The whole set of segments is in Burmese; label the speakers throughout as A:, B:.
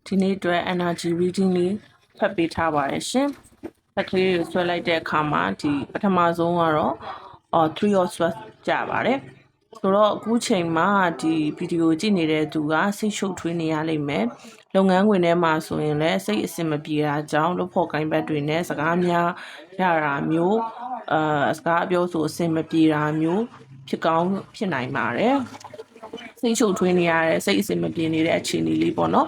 A: ဒီနေ့အတွက် energy reading လေးဖတ်ပေးထားပါတယ်ရှင်။ဖက်ကလေးကိုဆွဲလိုက်တဲ့အခါမှာဒီပထမဆုံးကတော့3 of swords ကြပါတယ်။ဆိုတော့အခုချိန်မှာဒီဗီဒီယိုကြည့်နေတဲ့သူကစိတ်ရှုပ်ထွေးနေရလိမ့်မယ်။လုပ်ငန်းခွင်ထဲမှာဆိုရင်လည်းစိတ်အဆင်မပြေတာကြောင့်လုပ်ဖို့ကိုင်းဘက်တွေနဲ့စကားများရတာမျိုးစကားအပြောဆိုအဆင်မပြေတာမျိုးဖြစ်ကောင်းဖြစ်နိုင်ပါတယ်။စိတ်ရှုပ်ထွေးနေရတဲ့စိတ်အဆင်မပြေနေတဲ့အခြေအနေလေးပေါ့နော်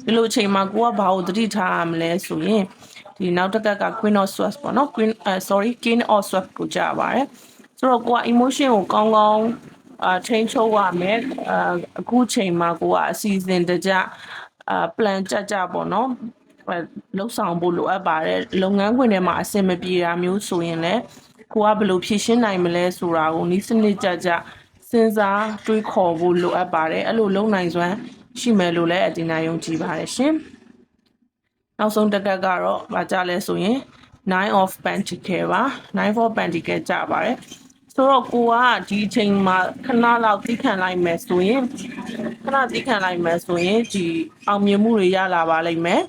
A: ဒီလိုအချိန်မှာကိုကဘာကိုသတိထားရမလဲဆိုရင်ဒီနောက်တစ်ခါက Queen of Swords ပေါ့နော် King of Swords ကိုကြားပါတယ်ဆိုတော့ကိုက emotion ကိုကောင်းကောင်းထိန်းချုပ်ရမယ်အခုချိန်မှာကိုကအစီအစဉ်တကျplan ကြပေါ့နော်လှုပ်ဆောင်ဖို့လိုအပ်ပါတယ်လုပ်ငန်းခွင်ထဲမှာအဆင်မပြေတာမျိုးဆိုရင်လည်းကိုကဘယ်လိုဖြေရှင်းနိုင်မလဲဆိုတာကိုနည်းစနစ်ကြစဉ်းစားတွေးခေါ်ဖို့လိုအပ်ပါတယ်အဲ့လိုလုပ်နိုင်စွမ်းရှိမယ်လို့လည်းအဒီနာယုံကြည်ပါတယ်ရှင်နောက်ဆုံးတစ်ခါကတော့ဗာကြလဲဆိုရင် Nine of Pentacles ပါ Nine of Pentacles ကြပါတယ်ဆိုတော့ကိုကဒီအချိန်မှာခဏလောက်သိခံလိုက်မယ်ဆိုရင်ဒီအောင်မြင်မှုတွေရလာပါလိမ့်မယ်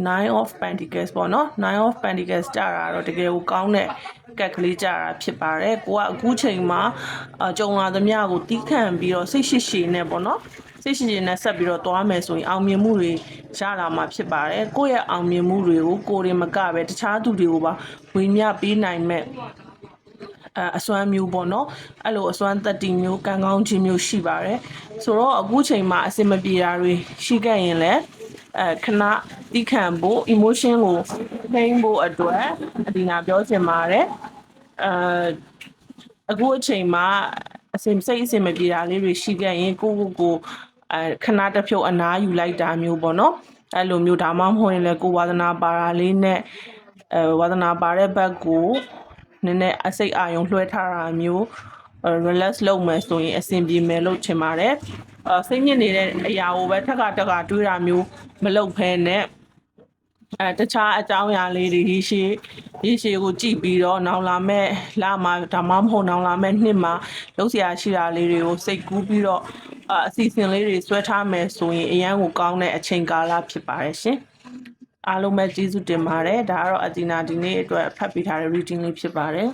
A: Nine of Pentacles ပေါ့နော် Nine of Pentacles ကြတာတော့တကယ်ကိုကောင်းတဲ့ကက်ကလေးကြတာဖြစ်ပါတယ်ကိုကအခုချိန်မှာကြုံလာသမျှကိုတီးခန့်ပြီးတော့စိတ်ရှိနဲ့ပေါ့နော်စိတ်ရှိနဲ့ဆက်ပြီးတော့တွားမယ်ဆိုရင်အောင်မြင်မှုတွေရလာမှာဖြစ်ပါတယ်ကိုယ့်ရဲ့အောင်မြင်မှုတွေကိုကိုယ်ရင်မကပဲတခြားသူတွေကိုပါဝေမျှပေးနိုင်မဲ့အစွမ်းမျိုးပေါ့နော်အဲ့လိုအစွမ်းသက်တည်မျိုးကံကောင်းခြင်းမျိုးရှိပါတယ်ဆိုတော့အခုချိန်မှာအစင်မပြေတာတွေရှိခဲ့ရင်လည်းခဏတီးခံဖို့ emotion ကိုထိန်းဖို့အတွက်အဒီနာပြောချင်ပါတယ်အခုအချိန်မှာစိတ်အဆင်မပြေတာလေးတွေရှိခဲ့ရင်ကိုခဏတစ်ဖြုတ်အနားယူလိုက်တာမျိုးပေါ့နော်အဲ့လိုမျိုးဒါမှမဟုတ်ရင်လည်းကိုဝါသနာပါတာလေးနဲ့ဝါသနာပါတဲ့ဘက်ကိုနည်းနည်းအစိတ်အာရုံလွှဲထားတာမျိုးrelax လုပ်မယ်ဆိုရင်အဆင်ပြေမယ်လို့ထင်ပါတယ်စိတ်ညစ်နေတဲ့အရာကိုပဲထက်ကတွေးတာမျိုးမလုပ်ဖဲနဲ့တခြားအကြောင်းအရာလေးတွေရေရှည်ကိုကြည့်ပြီးတော့နောင်လာမဲ့လမှာဒါမှမဟုတ်နောင်လာမဲ့နှစ်မှာလုပ်เสียရှိတာလေးတွေကိုစိတ်ကူးပြီးတော့အစီအစဉ်လေးတွေဆွဲထားမယ်ဆိုရင်အရန်ကိုကောင်းတဲ့အချိန်ကာလဖြစ်ပါတယ်ရှင်အားလုံးပဲကျေးဇူးတင်ပါတယ်ဒါကတော့အတီနာဒီနေ့အတွက်ဖတ်ပေးထားတဲ့ reading လေးဖြစ်ပါတယ်